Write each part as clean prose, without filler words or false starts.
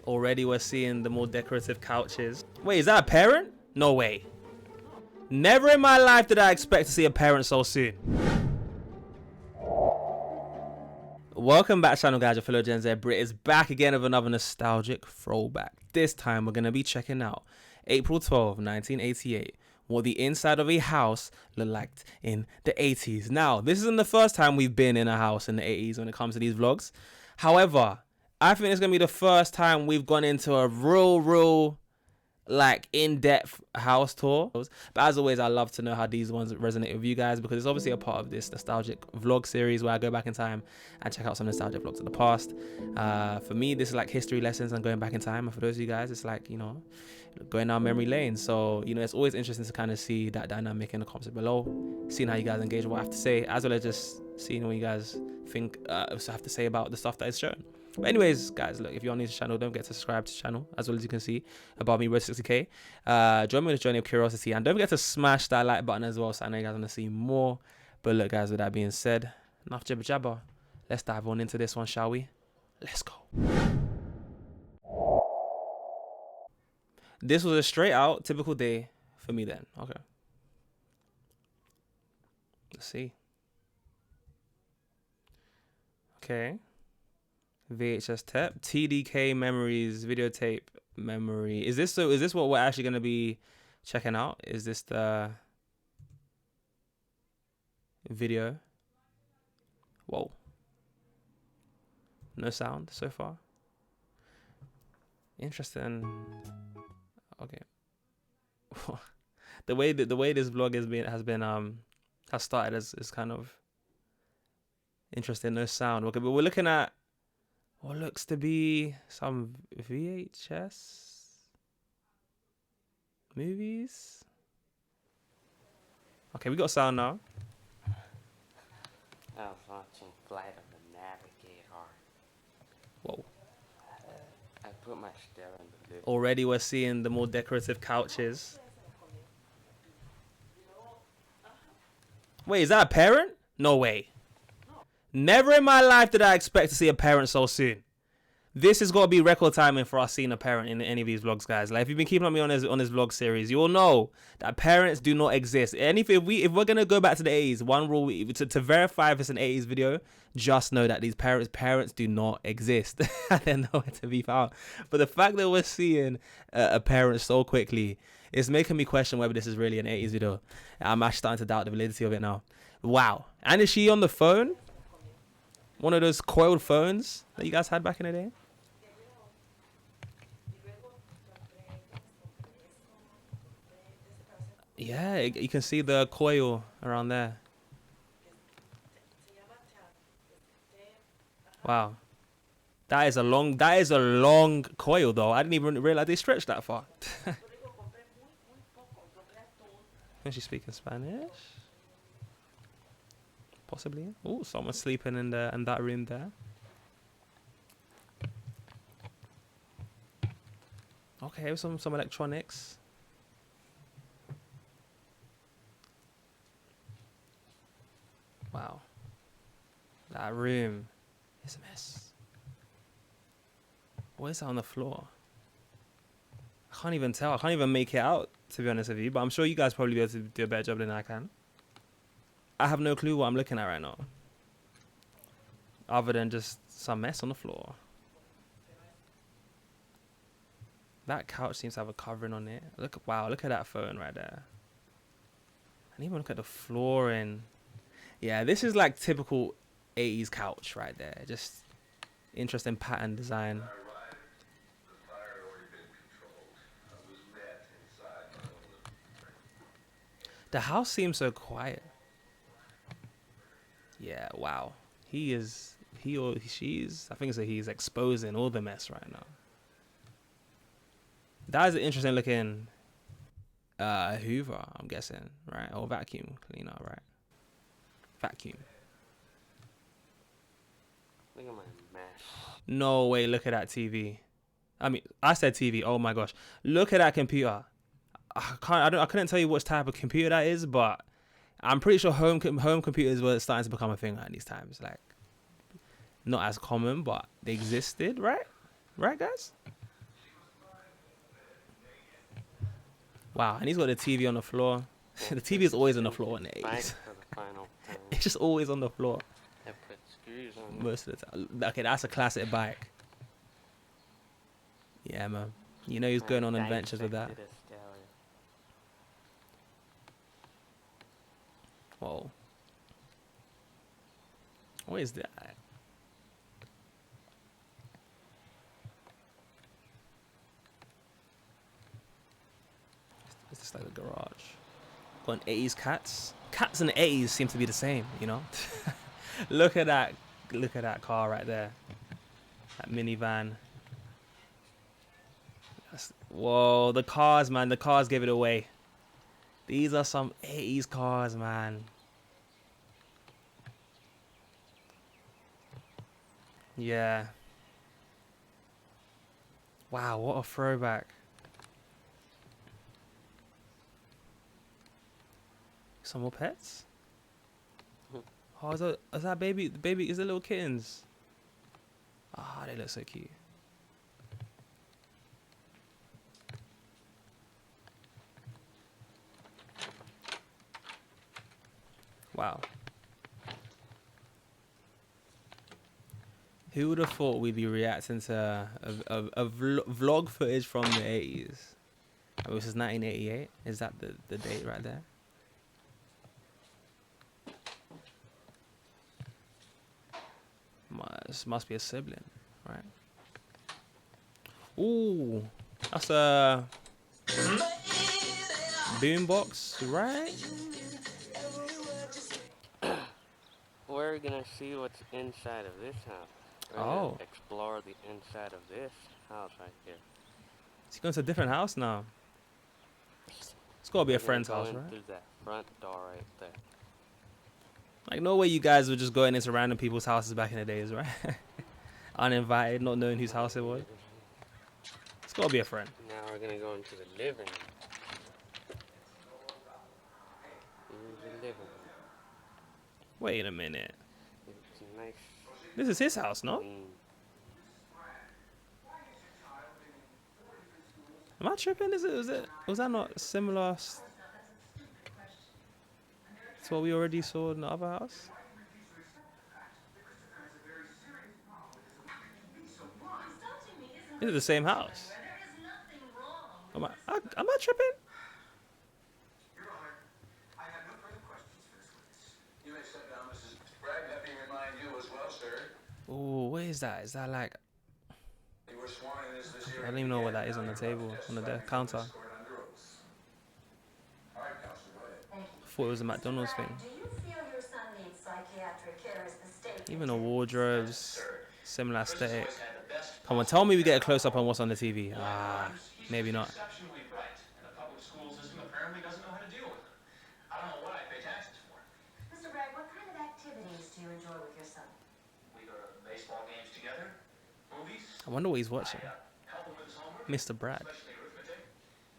Already we're seeing the more decorative couches. Wait, is that a parent? No way. Never in my life did I expect to see a parent so soon. Welcome back, channel guys. Your fellow Gen Z Brit is back again with another nostalgic throwback. This time we're going to be checking out April 12, 1988. What the inside of a house looked like in the 80s. Now, this isn't the first time we've been in a house in the 80s when it comes to these vlogs. However, I think it's going to be the first time we've gone into a real like in-depth house tour. But as always, I love to know how these ones resonate with you guys, because it's obviously a part of this nostalgic vlog series where I go back in time and check out some nostalgic vlogs of the past. For me, this is like history lessons and going back in time, and for those of you guys, it's like, you know, going down memory lane. So, you know, it's always interesting to kind of see that dynamic in the comments below, seeing how you guys engage with what I have to say, as well as just seeing what you guys think have to say about the stuff that is shown. But anyways, guys, look, if you're new to the channel, don't forget to subscribe to the channel, as well as you can see above me, road to 60k. Join me on this journey of curiosity, and don't forget to smash that like button as well, so I know you guys want to see more. But look, guys, with that being said, enough jibber jabber. Let's dive on into this one, shall we? Let's go. This was a straight out typical day for me then. Okay, let's see. Okay, VHS tape, TDK memories, videotape memory. Is this what we're actually going to be checking out? Is this the video? Whoa, no sound so far. Interesting. Okay. the way this vlog has started is kind of interesting. No sound. Okay, but we're looking at what looks to be some VHS movies. Okay, we got sound now. I was watching Flight of the Navigator. Whoa. I put my stare in the lid. Already we're seeing the more decorative couches. Wait, is that a parent? No way. Never in my life did I expect to see a parent so soon. This has got to be record timing for us seeing a parent in any of these vlogs, guys. Like, if you've been keeping up me on this vlog series, you all know that parents do not exist. Anything, if we're gonna go back to the 80s, one rule to verify if it's an 80s video, just know that these parents do not exist. They're nowhere to be found. But the fact that we're seeing a parent so quickly, it's making me question whether this is really an 80s video. I'm actually starting to doubt the validity of it now. Wow. And is she on the phone? One of those coiled phones that you guys had back in the day? Yeah, you can see the coil around there. Wow. That is a long coil though. I didn't even realize they stretched that far. Is she speaking Spanish? Possibly. Oh, someone's sleeping in that room there. Okay, some electronics. Wow. That room is a mess. What is that on the floor? I can't even tell. I can't even make it out, to be honest with you. But I'm sure you guys probably be able to do a better job than I can. I have no clue what I'm looking at right now, other than just some mess on the floor. That couch seems to have a covering on it. Wow, look at that phone right there. And even look at the flooring. Yeah, this is like typical 80s couch right there. Just interesting pattern design. The house seems so quiet. Yeah, wow. She's, I think he's exposing all the mess right now. That is an interesting looking Hoover, I'm guessing, right? Or vacuum cleaner, right? Vacuum. Look at my mess. No way, look at that TV. I mean, I said TV, oh my gosh. Look at that computer. I couldn't tell you which type of computer that is, but I'm pretty sure home computers were starting to become a thing at these times. Like, not as common, but they existed, right? Right, guys? Wow, and he's got the TV on the floor. Yeah, The TV is always on the floor in the Back 80s. for the final time. It's just always on the floor I put screws on it. most of the time. Okay, that's a classic bike. Yeah, man. You know he's going on adventures with that. Dissected a stallion. Whoa. What is that? It's just like a garage. Got an 80s cats. Cats in the 80s seem to be the same, you know? Look at that. Look at that car right there. That minivan. Whoa, the cars, man. The cars gave it away. These are some 80s cars, man. Yeah. Wow, what a throwback. Some more pets? Oh, is that baby? The baby, is it little kittens? Ah, they look so cute. Wow. Who would have thought we'd be reacting to a vlog footage from the 80s? Oh, this is 1988. Is that the date right there? This must be a sibling, right? Ooh, that's a boombox, right? We're gonna see what's inside of this house. We're Oh, gonna explore the inside of this house right here. he's going to a different house now. It's got to be a We're gonna friend's go house, in right? through that front door right there. Like, no way you guys were just going into random people's houses back in the days, right? Uninvited, not knowing whose house it was. It's got to be a friend. Now we're gonna go into the living room. Here's the living room. Wait a minute. It's a nice This is his house, no? clean. Am I tripping? Was that not similar to what we already saw in the other house? This is the same house. Am I tripping? Your Honor, I have no further questions for this witness. You may step down, Mrs. Bragg. Let me remind you as well, sir. Oh, what is that? Is that like... You were sworn in as this I don't even know what that is on the table, on the counter. All right, Counselor, go ahead. I thought it was a McDonald's thing. Do you feel your son needs psychiatric care as the state? Even the wardrobes, similar aesthetic. Always had the best Come on, tell me we get a close up on what's on the TV. Ah, maybe not. exceptionally bright, and the public school system apparently doesn't know how to deal with him. I don't know what I pay taxes for. Mr. Bragg, what kind of activities do you enjoy with your son? We go to baseball games together, movies. I wonder what he's watching. Help him with his homework, Mr. Brad. especially arithmetic.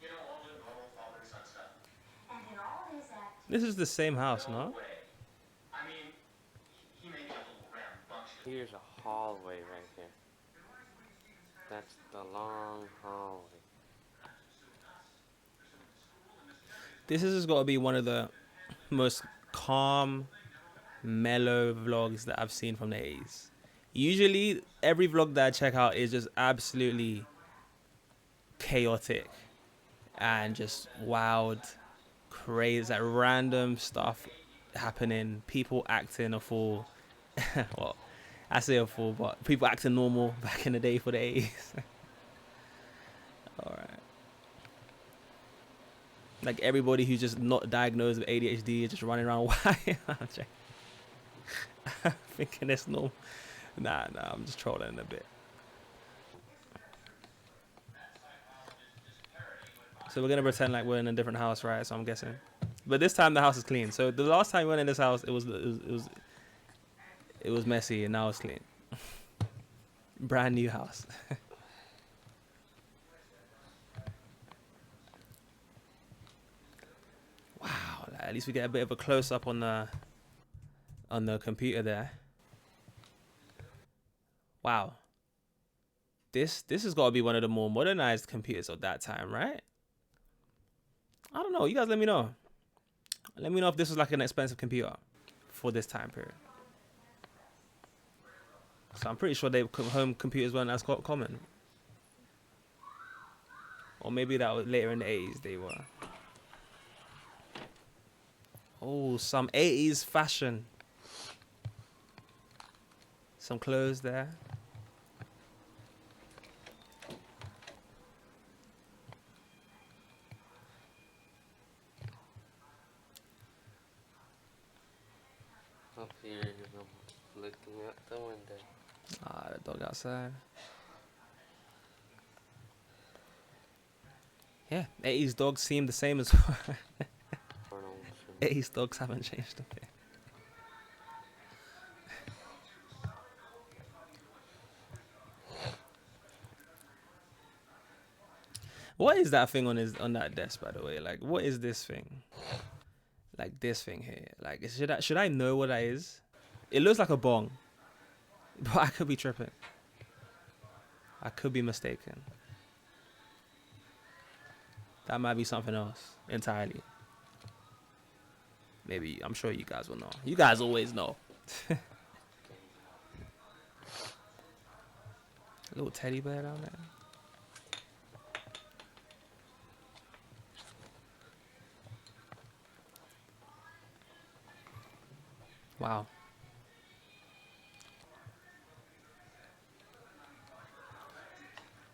You know, all the normal father-son stuff. And in all his activities, This is the same house, no? way. I mean, he may be a little rambunctious. Here's a hallway right here. That's the long hallway. This has got to be one of the most calm, mellow vlogs that I've seen from the 80s. Usually, every vlog that I check out is just absolutely chaotic and just wild, crazy, like random stuff happening, people acting a fool. Well, I say a fool, but people acting normal back in the day for the 80s. All right. Like everybody who's just not diagnosed with ADHD is just running around wild. I'm thinking it's normal. Nah, I'm just trolling a bit. So we're gonna pretend like we're in a different house, right? So I'm guessing, but this time the house is clean. So the last time we went in this house, it was messy, and now it's clean. Brand new house. Wow, like, at least we get a bit of a close up on the computer there. Wow. This has got to be one of the more modernized computers of that time, right? I don't know. You guys let me know. Let me know if this was like an expensive computer for this time period. So I'm pretty sure home computers weren't as common. Or maybe that was later in the 80s they were. Oh, some 80s fashion. Some clothes there. Up here, I'm looking out the window. Ah, the dog outside. Yeah, 80s dogs seem the same as 80s dogs haven't changed a bit. What is that thing on that desk, by the way? Like, what is this thing? Like this thing here. Like, should I know what that is? It looks like a bong, but I could be tripping. I could be mistaken. That might be something else entirely. Maybe, I'm sure you guys will know. You guys always know. A little teddy bear down there. Wow.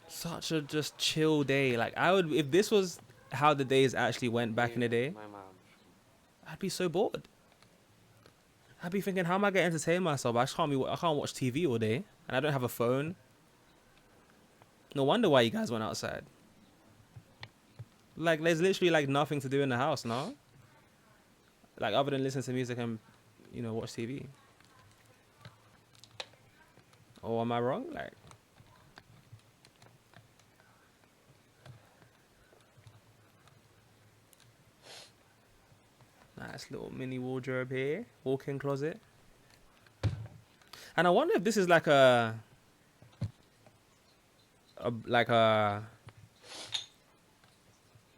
Such a just chill day. Like, I would, if this was how the days actually went back in the day, My mom. I'd be so bored. I'd be thinking, how am I going to entertain myself? I can't watch TV all day, and I don't have a phone. No wonder why you guys went outside. Like, there's literally like nothing to do in the house, no? Like, other than listen to music and, you know, watch TV. Or am I wrong? Like, nice little mini wardrobe here, walk-in closet. And I wonder if this is like an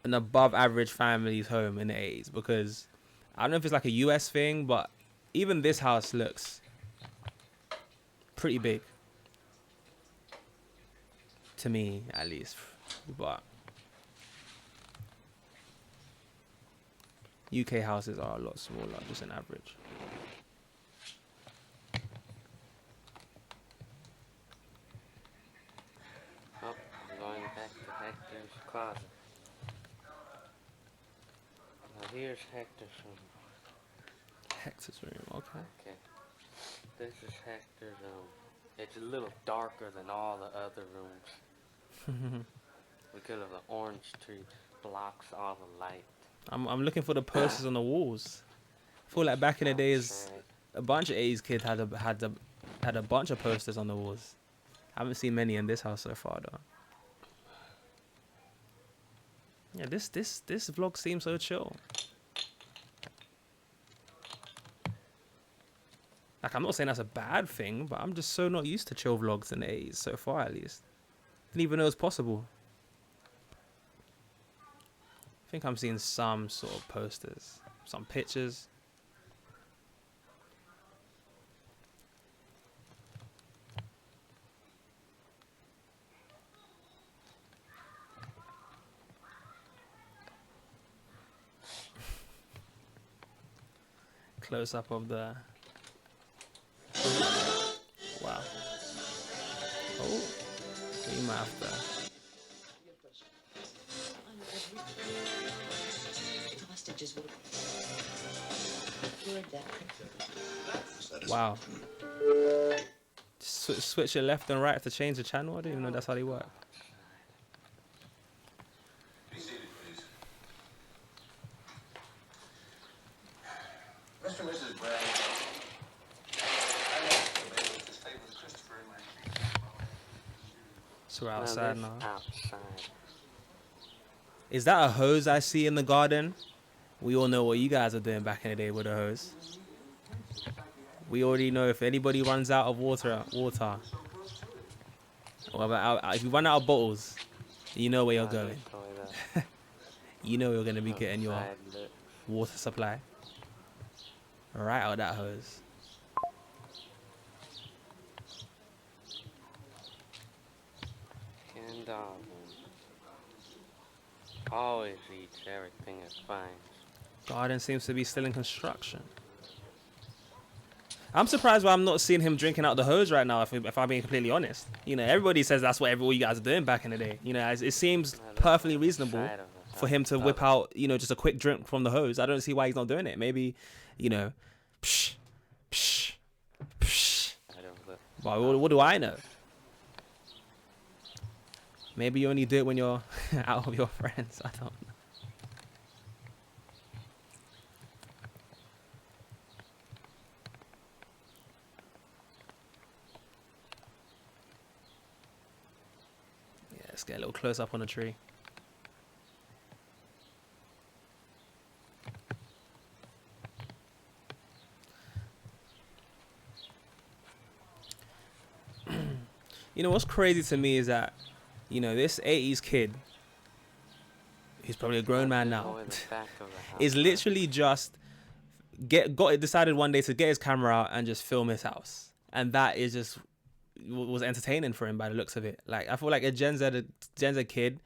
above average family's home in the 80s, because I don't know if it's like a US thing, but even this house looks pretty big to me, at least. But UK houses are a lot smaller, just an average. Oh, I'm going back to Hector's closet. Now here's Hector's room. Hector's room, okay. Okay. This is Hector's room. It's a little darker than all the other rooms. Because of the orange tree blocks all the light. I'm looking for the posters on the walls. I feel like back in the days, a bunch of 80s kids had a bunch of posters on the walls. I haven't seen many in this house so far though. Yeah, this vlog seems so chill. Like, I'm not saying that's a bad thing, but I'm just so not used to chill vlogs in the 80s so far, at least. Didn't even know it was possible. I think I'm seeing some sort of posters, some pictures. Close up of the... Wow. Oh, we might have to... Wow. Switch it left and right to change the channel? I didn't even know that's how they work. Be seated, please. Mr. and Mrs. Bragg, I want to be to stay with Christopher and my... So we're outside now. Outside. Is that a hose I see in the garden? We all know what you guys are doing back in the day with a hose. We already know if anybody runs out of water, or if you run out of bottles, you know where you're going. you know you're gonna be Oh, getting your side look. water supply right out of that hose. And always eats everything it finds. Garden seems to be still in construction. I'm surprised why I'm not seeing him drinking out the hose right now, if I'm being completely honest. You know, everybody says that's what all you guys are doing back in the day. You know, it seems Now, look perfectly on the reasonable side of the for house, him to the whip other. out, you know, just a quick drink from the hose. I don't see why he's not doing it. Maybe, you know, psh, psh, psh. Side of the Well, what do I know? Maybe you only do it when you're out with your friends. I don't know. Yeah, let's get a little close up on the tree. You know what's crazy to me is that, you know, this 80s kid, who's probably a grown man now, in the back of the house. is literally just decided one day to get his camera out and just film his house, and that is just was entertaining for him by the looks of it. Like, I feel like a Gen Z kid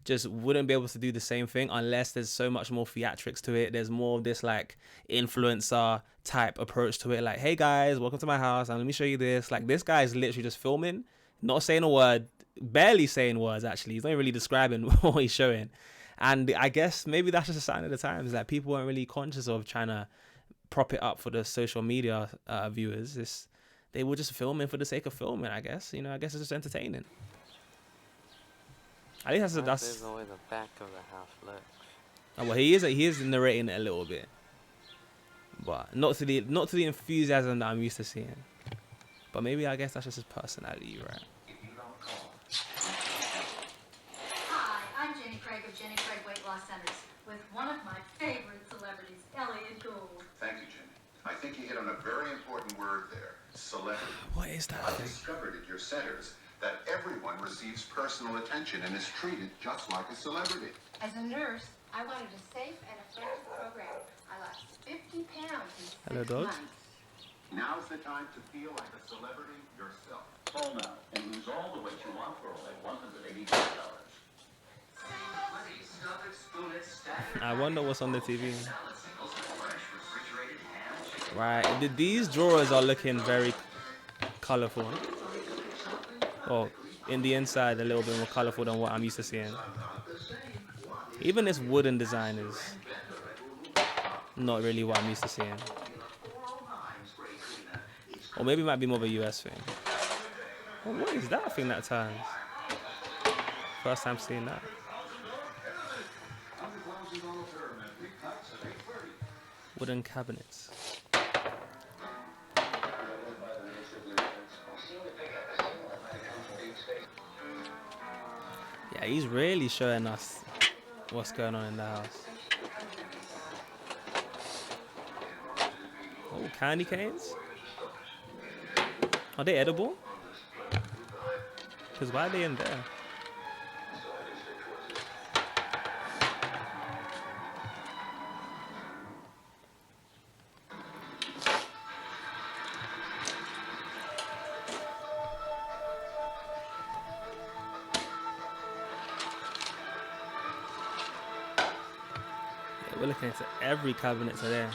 just wouldn't be able to do the same thing unless there's so much more theatrics to it. There's more of this like influencer type approach to it. Like, hey guys, welcome to my house and let me show you this. Like, this guy is literally just filming, not saying a word, barely saying words actually. He's not really describing what he's showing. And I guess maybe that's just a sign of the times that people weren't really conscious of trying to prop it up for the social media viewers. They were just filming for the sake of filming, I guess. You know, I guess it's just entertaining. At least that's This is the way the back of the house looks. oh, well, he is narrating it a little bit, but not to the enthusiasm that I'm used to seeing. But maybe I guess that's just his personality, right? Hi, I'm Jenny Craig of Jenny Craig Weight Loss Centers with one of my favorite celebrities, Elliot Gould. Thank you, Jenny. I think you hit on a very important word there, celebrity. What is that I've thing? discovered at your centers that everyone receives personal attention and is treated just like a celebrity. As a nurse, I wanted a safe and effective program. I lost 50 pounds in 6 Hello, dog. months. Now's the time to feel like a celebrity yourself. Call now and lose all the weight you want for only $185. I wonder what's on the TV. Right, these drawers are looking very colorful. Well, in the inside, a little bit more colorful than what I'm used to seeing. Even this wooden design is not really what I'm used to seeing. Or maybe it might be more of a US thing. Oh, what is that thing that turns? First time seeing that. Wooden cabinets. Yeah, he's really showing us what's going on in the house. Oh, candy canes? Are they edible? Because why are they in there? Yeah, we're looking into every cabinet today.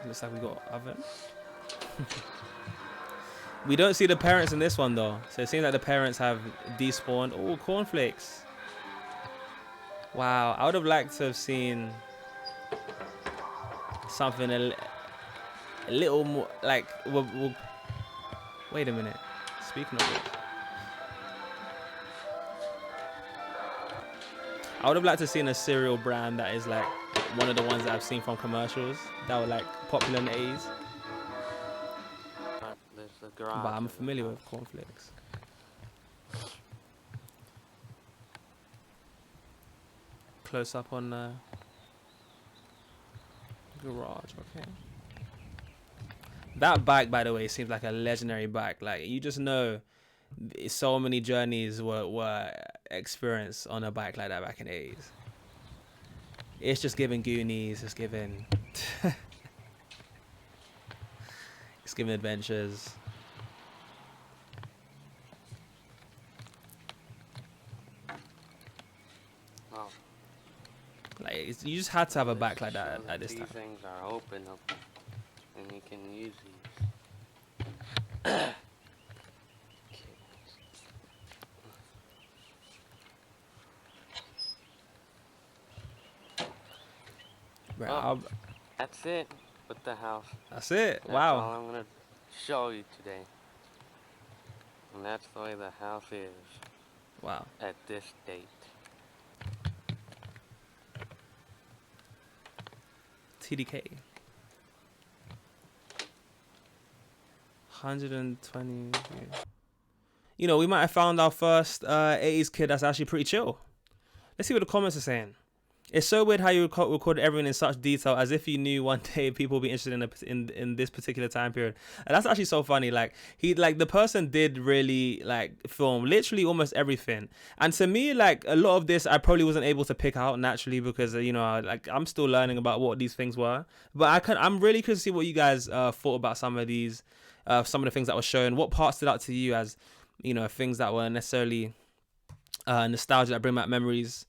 Looks like we got an oven. We don't see the parents in this one though, so it seems like the parents have despawned. Oh, cornflakes! Wow, I would have liked to have seen something a little more like. Wait a minute. Speaking of it, I would have liked to seen a cereal brand that is like one of the ones that I've seen from commercials that were like popular in the 80s. There's the garage. But I'm of the familiar house. with cornflakes. Close up on the garage, okay. That bike, by the way, seems like a legendary bike. Like, you just know so many journeys were experienced on a bike like that back in the 80s. It's just giving Goonies, it's giving it's giving adventures. Oh, Like you just had to have a this bike like that shows at this these time. things are open up, and you can use these. Bro, Oh, that's it with the house. that's it. That's Wow. all I'm gonna show you today. And that's the way the house is Wow. at this date. TDK. 120. You know, we might have found our first 80s kid that's actually pretty chill. Let's see what the comments are saying. It's so weird how you recorded everything in such detail, as if you knew one day people would be interested in this particular time period. And that's actually so funny. Like the person did really like film literally almost everything. And to me, like a lot of this, I probably wasn't able to pick out naturally because you know, like I'm still learning about what these things were. But I'm really curious to see what you guys thought about some of these, some of the things that were shown. What parts stood out to you as, you know, things that were necessarily nostalgia, that bring back memories.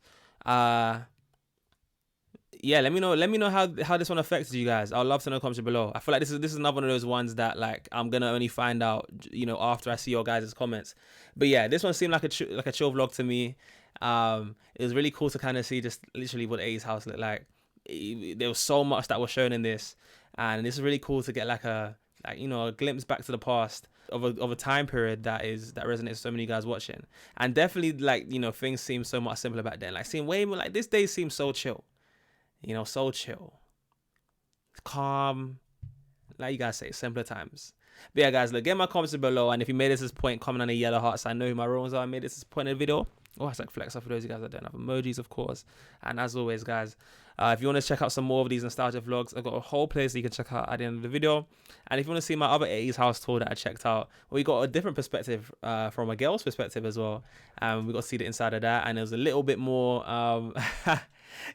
Yeah, let me know how this one affected you guys. I'd love to know in the comments below. I feel like this is another one of those ones that like I'm gonna only find out, you know, after I see your guys' comments. But yeah, this one seemed like a chill vlog to me. It was really cool to kind of see just literally what the 80s house looked like. There was so much that was shown in this, and this is really cool to get like a glimpse back to the past of a time period that resonates with so many guys watching. And definitely, like, you know, things seem so much simpler back then. Like seeing way more, like this day seems so chill. You know, so chill, calm, like you guys say, simpler times. But yeah, guys, look, get my comments below, and if you made this point, comment on the yellow hearts. I know who my roles are. I made this point in the video. Oh, it's like flex up for those of you guys that don't have emojis, of course. And as always, guys, if you want to check out some more of these nostalgia vlogs, I've got a whole playlist that you can check out at the end of the video. And if you want to see my other 80s house tour that I checked out, we got a different perspective from a girl's perspective as well. We got to see the inside of that, and it was a little bit more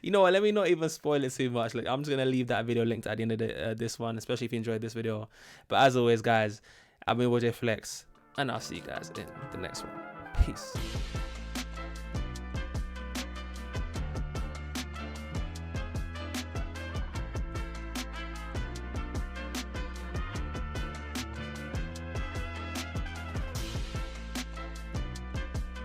you know what, let me not even spoil it too much. Like, I'm just gonna leave that video linked at the end of this one, especially if you enjoyed this video. But as always, guys, I've been JayFlex, and I'll see you guys in the next one. Peace.